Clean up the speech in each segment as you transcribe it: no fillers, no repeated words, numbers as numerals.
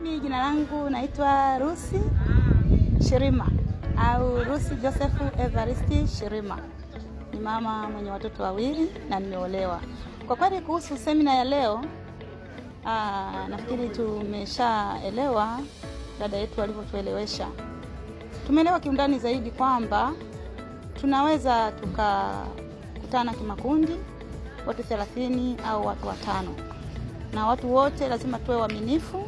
Mimi jina langu naitwa Rusi Shirima au Rusi Joseph Evaristi Shirima. Ni mama mwenye watoto wawili na nimeolewa. Kwa kweli kuhusu semina ya leo, nafikiri tumeshaelewa dada yetu alivyotuelewesha. Tumeelewa kiundani zaidi kwamba tunaweza tukakutana kimakundi watu 30 au watu 5. Na watu wote lazima tuwe waaminifu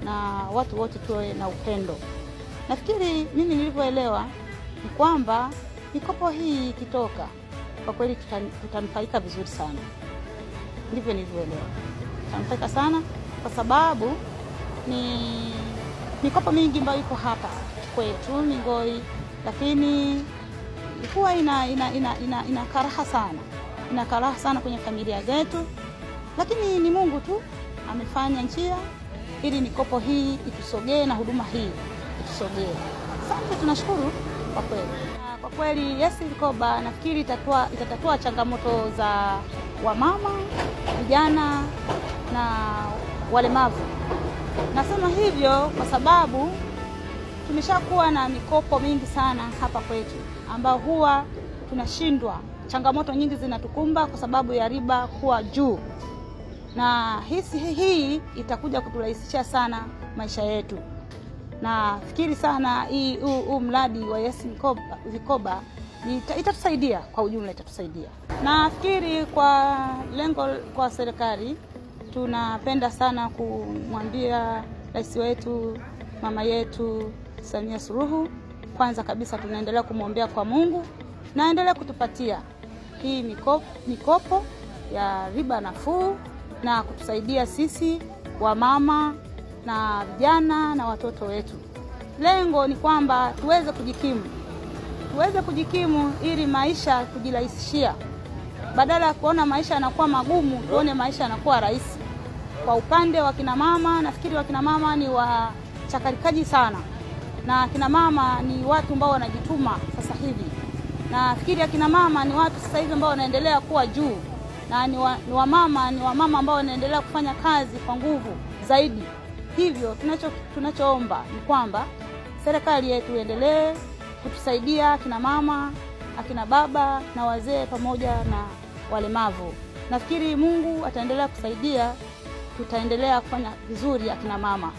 na watu wote tuwe na upendo. Nafikiri mimi nilivyoelewa ni kwamba mikopo hii ikitoka kwa kweli tutanufaika vizuri sana. Ndivyo nilivyoelewa. Tutanufaika sana kwa sababu ni mikopo mingi ambayo iko hapa kwetu Mingoi, lakini huwa ina karaha sana. Ina karaha sana kwenye familia zetu. Lakini ni Mungu tu amefanya njia ili mikopo hii itusogee na huduma hii itusogee. Asante, tunashukuru kwa kweli. Kwa kweli Yes Vikoba nafikiri itatatua changamoto za wamama, vijana na walemavu. Nasema hivyo kwa sababu tumeshakuwa na mikopo mingi sana hapa kwetu ambao huwa tunashindwa. Changamoto nyingi zinatukumba kwa sababu ya riba kuwa juu. Na hii itakuja kuturahisishia sana maisha yetu. Na fikiri sana huu mradi wa Yes Vikoba itatusaidia kwa ujumla, itatusaidia. Na fikiri kwa lengo kwa serikali tunapenda sana kumwambia rais wetu, mama yetu Samia Suluhu, kwanza kabisa tunaendelea kumwombea kwa Mungu na endelea kutupatia hii mikopo ya riba nafuu na kutusaidia sisi wamama na vijana na watoto wetu. Lengo ni kwamba tuweze kujikimu ili maisha kujirahisishia. Badala ya kuona maisha yanakuwa magumu, tuone maisha yanakuwa rahisi. Kwa upande wa kina mama, nafikiri wa kina mama ni wachakarikaji sana. Na kina mama ni watu ambao wanajituma sasa hivi. Na nafikiri akina mama ni watu sasa hivi ambao wanaendelea kuwa juu. Na ni wamama ambao wanaendelea kufanya kazi kwa nguvu zaidi. Hivyo tunachoomba ni kwamba serikali yetu iendelee kutusaidia akina mama, akina baba na wazee pamoja na walemavu. Nafikiri Mungu ataendelea kusaidia, tutaendelea kufanya vizuri akina mama.